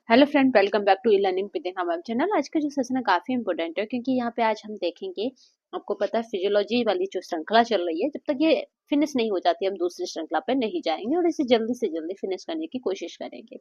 Hello friend, welcome back to e learning with हमारा चैनल। आज का जो सेशन है काफी इंपॉर्टेंट है क्योंकि यहाँ पे आज हम देखेंगे। आपको पता है फिजियोलॉजी वाली जो श्रृंखला चल रही है, जब तक ये फिनिश नहीं हो जाती हम दूसरी श्रृंखला पे नहीं जाएंगे और इसे जल्दी से जल्दी फिनिश करने की कोशिश करेंगे।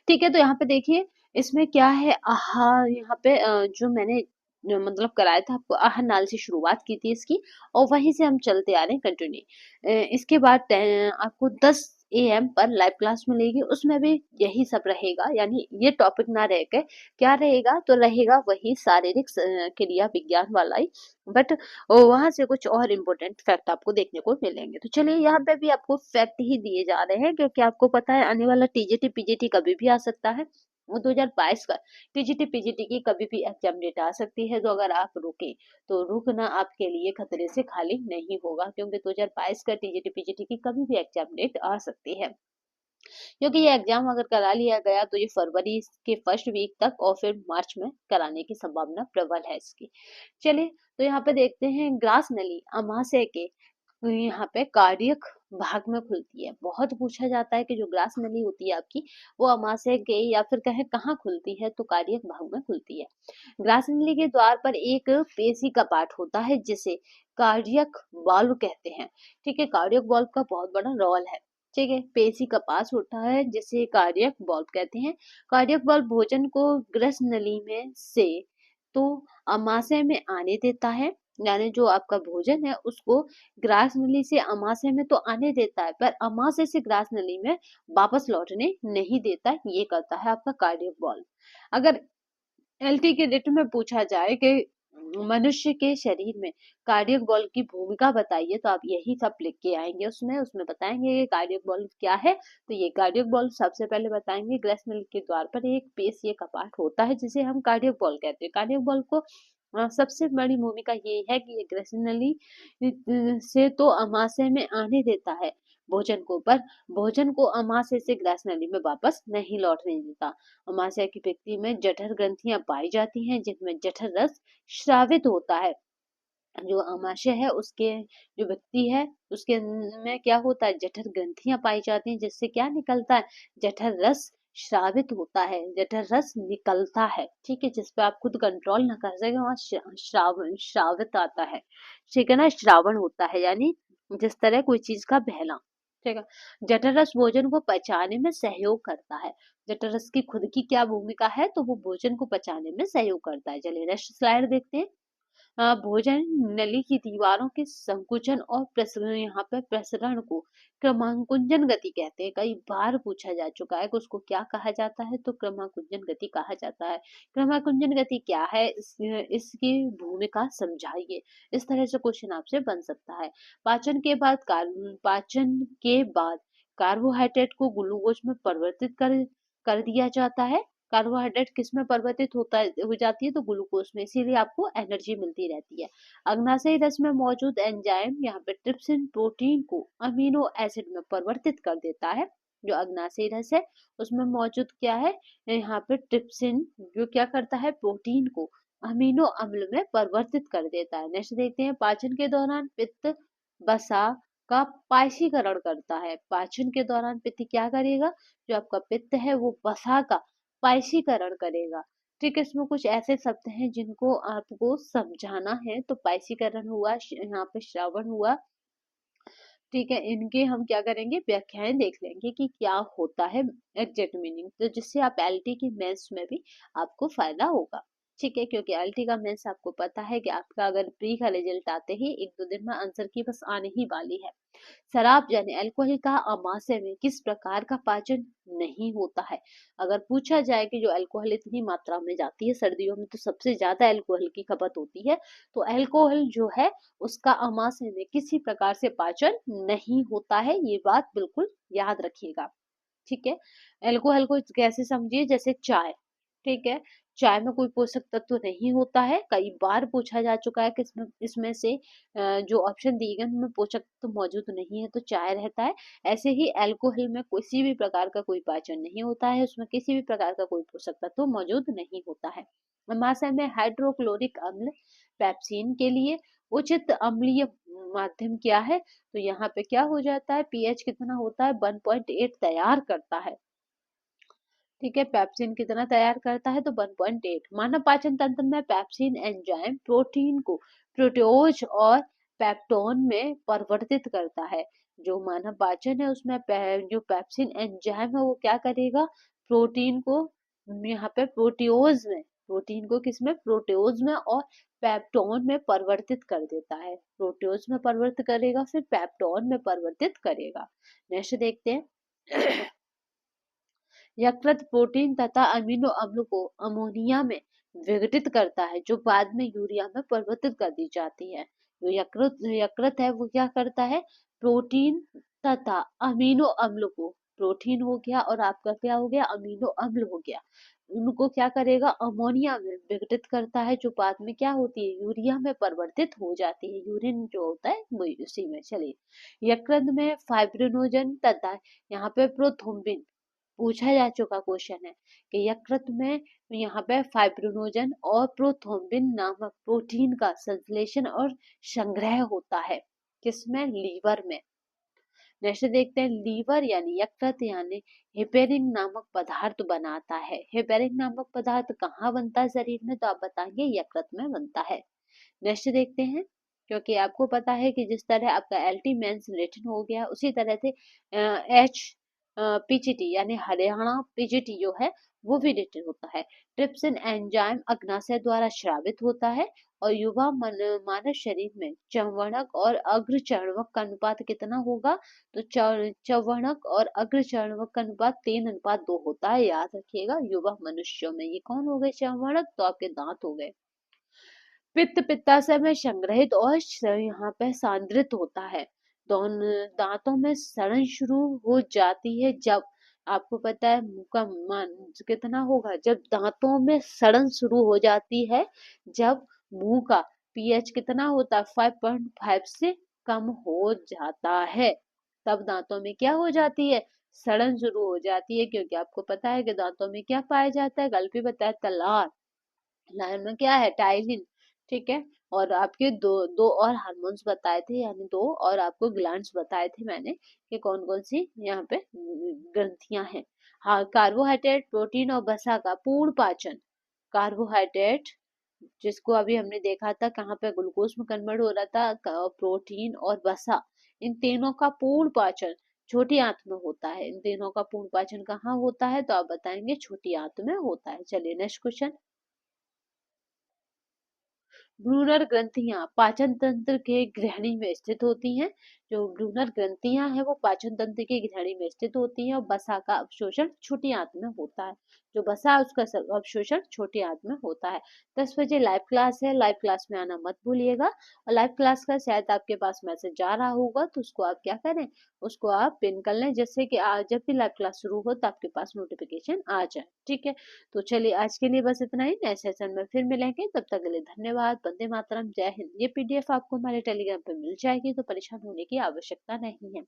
ठीक है, तो यहाँ पे देखिए इसमें क्या है। आहा, यहाँ पे जो मैंने मतलब कराया था आपको, आह नाल से शुरुआत की थी इसकी और वहीं से हम चलते आ रहे हैं कंटिन्यू। इसके बाद आपको 10 AM पर लाइव क्लास मिलेगी, उसमें भी यही सब रहेगा। यानी ये टॉपिक ना रह के क्या रहेगा, तो रहेगा वही शारीरिक क्रिया विज्ञान वाला ही, बट वहां से कुछ और इम्पोर्टेंट फैक्ट आपको देखने को मिलेंगे। तो चलिए, यहाँ पे भी आपको फैक्ट ही दिए जा रहे हैं क्योंकि आपको पता है आने वाला टीजीटी पीजीटी कभी भी आ सकता है। वो 2022 का टीजीटी पीजीटी की कभी भी एग्जाम डेट आ सकती है। तो अगर आप रुके तो रुकना आपके लिए खतरे से खाली नहीं होगा, क्योंकि 2022 का टीजीटी पीजीटी की कभी भी एग्जाम डेट आ सकती है। क्योंकि ये एग्जाम अगर करा लिया गया तो ये फरवरी के फर्स्ट वीक तक और फिर मार्च में कराने की संभावना प्रबल है इसकी। चलिए, तो यहाँ पे देखते हैं ग्रास नली अमाशय के यहाँ पे कार्डियक भाग में खुलती है। बहुत पूछा जाता है कि जो ग्रास नली होती है आपकी, वो अमाशय के या फिर कहे कहाँ खुलती है, तो कार्डियक भाग में खुलती है। ग्रास नली के द्वार पर एक पेशी का पार्ट होता है जिसे कार्डियक वाल्व कहते हैं। ठीक है, कार्डियक वाल्व का बहुत बड़ा रोल है। ठीक है, पेशी का पास होता है जिसे कार्डियक वाल्व कहते हैं। कार्डियक वाल्व भोजन को ग्रस नली में से तो अमाशय में आने देता है। यानी जो आपका भोजन है उसको ग्रास नली से अमाशय में तो आने देता है, पर अमाशय से ग्रास नली में वापस लौटने नहीं देता। ये करता है आपका कार्डियक वाल्व। अगर एलटी के डेट में पूछा जाए कि मनुष्य के शरीर में कार्डियक बॉल की भूमिका बताइए, तो आप यही सब लिख के आएंगे। उसमें उसमें बताएंगे कि कार्डियक बॉल क्या है। तो ये कार्डियक बॉल सबसे पहले बताएंगे, ग्रेसनल के द्वार पर एक पेशीय कपाट होता है जिसे हम कार्डियक बॉल कहते हैं। कार्डियक बॉल को सबसे बड़ी भूमिका ये है कि ये ग्रेसनली से तो अमाशय में आने देता है भोजन को, पर भोजन को अमाशय से ग्रेसनली में वापस नहीं लौटने देता। अमाशय की व्यक्ति में जठर ग्रंथियां पाई जाती हैं जिनमें जठर रस श्रावित होता है। जो अमाशय है उसके जो व्यक्ति है उसके में क्या होता है, जठर ग्रंथियां पाई जाती हैं जिससे क्या निकलता है, जठर रस श्रावित होता है, जठर रस निकलता है। ठीक है, जिस पे आप खुद कंट्रोल ना कर सके वहां श्रावण श्रावित आता है। ठीक है ना, श्रावण होता है यानी जिस तरह कोई चीज का बहना। ठीक है, जठर रस भोजन को पचाने में सहयोग करता है। जठर रस की खुद की क्या भूमिका है, तो वो भोजन को पचाने में सहयोग करता है। चलिए नेक्स्ट स्लाइड देखते हैं। भोजन नली की दीवारों के संकुचन और प्रसरण, यहाँ पे प्रसरण को क्रमांकुंजन गति कहते हैं। कई बार पूछा जा चुका है कि उसको क्या कहा जाता है, तो क्रमांकुंजन गति कहा जाता है। क्रमांकुंजन गति क्या है, इसकी भूमिका समझाइए। इस तरह से क्वेश्चन आपसे बन सकता है। पाचन के बाद कार्बोहाइड्रेट को ग्लूकोज में परिवर्तित कर दिया जाता है। कार्बोहाइड्रेट किस में परिवर्तित हो जाती है, तो ग्लूकोज में, इसीलिए आपको एनर्जी मिलती रहती है। अग्नाशयी रस में मौजूद एंजाइम यहाँ पे ट्रिप्सिन प्रोटीन को अमीनो एसिड में परिवर्तित कर देता है। जो अग्नाशयी रस है उसमें मौजूद क्या है, यहाँ पे ट्रिप्सिन जो क्या करता है, प्रोटीन को अमीनो अम्ल में परिवर्तित कर देता है। नेक्स्ट देखते हैं, पाचन के दौरान पित्त वसा का पायशीकरण करता है। पाचन के दौरान पित्त क्या करेगा, जो आपका पित्त है वो वसा का पायशीकरण करेगा। ठीक है, इसमें कुछ ऐसे शब्द हैं जिनको आपको समझाना है। तो पायशीकरण हुआ, यहाँ पे श्रावण हुआ। ठीक है, इनके हम क्या करेंगे, व्याख्याएं देख लेंगे कि क्या होता है एग्जैक्ट मीनिंग, तो जिससे आप एलटी की मेंस में भी आपको फायदा होगा। ठीक है, क्योंकि एलटी का मेंस आपको पता है कि आपका अगर प्री का रिजल्ट आते ही 1-2 दिन में आंसर की बस आने ही वाली है। शराब यानी अल्कोहल का अमाशय में किस प्रकार का पाचन नहीं होता है। अगर पूछा जाए कि जो अल्कोहल इतनी मात्रा में जाती है सर्दियों में, तो सबसे ज्यादा अल्कोहल की खपत होती है, तो अल्कोहल जो है उसका अमाशय में किसी प्रकार से पाचन नहीं होता है। ये बात बिल्कुल याद रखिएगा। ठीक है, अल्कोहल को कैसे समझिए, जैसे चाय। ठीक है, चाय में कोई पोषक तत्व नहीं होता है। कई बार पूछा जा चुका है कि इसमें से जो ऑप्शन दिए गए उनमें पोषक तत्व मौजूद नहीं है, तो चाय रहता है। ऐसे ही अल्कोहल में किसी भी प्रकार का कोई पाचन नहीं होता है, उसमें किसी भी प्रकार का कोई पोषक तत्व मौजूद नहीं होता है। अमाशय में हाइड्रोक्लोरिक अम्ल पेप्सिन के लिए उचित अम्लीय माध्यम क्या है, तो यहाँ पे क्या हो जाता है, पीएच कितना होता है, 1.8 तैयार करता है। ठीक है, पेप्सिन कितना तैयार करता है, तो 1.8। मानव पाचन तंत्र में पेप्सिन एंजाइम प्रोटीन को प्रोteose और पेप्टोन में परिवर्तित करता है। जो मानव पाचन है उसमें जो पेप्सिन एंजाइम है वो क्या करेगा, प्रोटीन को यहाँ पे प्रोteose में, प्रोटीन को किसमें, प्रोteose में और पेप्टोन में परिवर्तित कर देता है। प्रोteose में परिवर्तित करेगा, फिर पेप्टोन में परिवर्तित करेगा। नेक्स्ट देखते हैं। यकृत प्रोटीन तथा अमीनो अम्ल को अमोनिया में विघटित करता है, जो बाद में यूरिया में परिवर्तित कर दी जाती है। जो यकृत है वो क्या करता है, प्रोटीन तथा अमीनो अम्ल को, प्रोटीन हो गया और आपका क्या हो गया, अमीनो अम्ल हो गया, उनको क्या करेगा, अमोनिया में विघटित करता है, जो बाद में क्या होती है, यूरिया में परिवर्तित हो जाती है। यूरिन जो होता है वो उसी में। चलिए, यकृत में फाइब्रिनोजन तथा यहाँ पे प्रोथ्रोम्बिन पूछा जा चुका क्वेश्चन है कि यकृत में यहाँ पे फाइब्रिनोजन और प्रोथ्रोम्बिन नामक प्रोटीन का संश्लेषण और संग्रह होता है, किसमें, लीवर में। नेक्स्ट देखते हैं, लीवर यानी यकृत यानी हेपेरिन नामक पदार्थ बनाता है। हेपेरिन नामक पदार्थ कहाँ बनता है शरीर में, तो आप बताएंगे यकृत में बनता है। नेक्स्ट देखते हैं, क्योंकि आपको पता है कि जिस तरह आपका एलटी मेंस रिटन हो गया उसी तरह से एच पीजीटी यानी हरियाणा पीजीटी जो है वो भी रिटन होता है। ट्रिप्सिन एंजाइम अग्नाशय द्वारा स्रावित होता है और युवा मानव शरीर में चौवर्णक और अग्रचर्वक का अनुपात कितना होगा, तो चौवर्णक और अग्रचर्वक का अनुपात 3:2 होता है। याद रखिएगा, युवा मनुष्यों में। ये कौन हो गए चौवर्णक, तो आपके दांत हो गए। पित्त पित्ताशय में संग्रहित और यहाँ पे सांद्रित होता है। दोनों दांतों में सड़न शुरू हो जाती है जब, आपको पता है मुंह का मान कितना होगा, जब दांतों में सड़न शुरू हो जाती है, जब मुंह का पीएच कितना होता है, 5.5 से कम हो जाता है, तब दांतों में क्या हो जाती है, सड़न शुरू हो जाती है। क्योंकि आपको पता है कि दांतों में क्या पाया जाता है, गल भी बताया, तलार। लार में क्या है, टाइलिन। ठीक है, और आपके दो दो और हार्मोन्स बताए थे, यानी दो और आपको ग्लैंड्स बताए थे मैंने कि कौन कौन सी यहाँ पे ग्रंथियां हैं। हाँ, कार्बोहाइड्रेट प्रोटीन और वसा का पूर्ण पाचन। कार्बोहाइड्रेट जिसको अभी हमने देखा था कहाँ पे ग्लूकोज में कन्वर्ट हो रहा था, प्रोटीन और वसा, इन तीनों का पूर्ण पाचन छोटी आंत में होता है। इन तीनों का पूर्ण पाचन कहाँ होता है, तो आप बताएंगे छोटी आंत में होता है। चलिए नेक्स्ट क्वेश्चन। ब्रूनर ग्रंथियां पाचन तंत्र के गृहिणी में स्थित होती हैं। जो ब्रूनर ग्रंथियां हैं वो पाचन तंत्र की गृहिणी में स्थित होती हैं और वसा का अवशोषण छोटी आंत में होता है। जो वसा है उसका अवशोषण छोटी आंत में होता है। 10 बजे लाइव क्लास है, लाइव क्लास में आना मत भूलिएगा। और लाइव क्लास का शायद आपके पास मैसेज जा रहा होगा, तो उसको आप क्या करें, उसको आप पिन कर लें, जिससे कि जब भी लाइव क्लास शुरू हो तो आपके पास नोटिफिकेशन आ जाए। ठीक है, तो चलिए आज के लिए बस इतना ही। नेक्स्ट सेशन में फिर मिलेंगे, तब तक के लिए धन्यवाद। वंदे मातरम, जय हिंद। ये पीडीएफ आपको हमारे टेलीग्राम पे मिल जाएगी, तो परेशान होने की आवश्यकता नहीं है।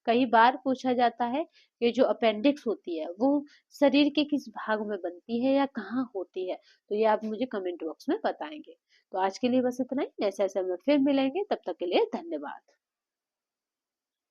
कई बार पूछा जाता है कि जो अपेंडिक्स होती है वो शरीर के किस भाग में बनती है या कहाँ होती है, तो ये आप मुझे कमेंट बॉक्स में बताएंगे। तो आज के लिए बस इतना ही। नेक्स्ट सेशन में फिर मिलेंगे, तब तक के लिए धन्यवाद।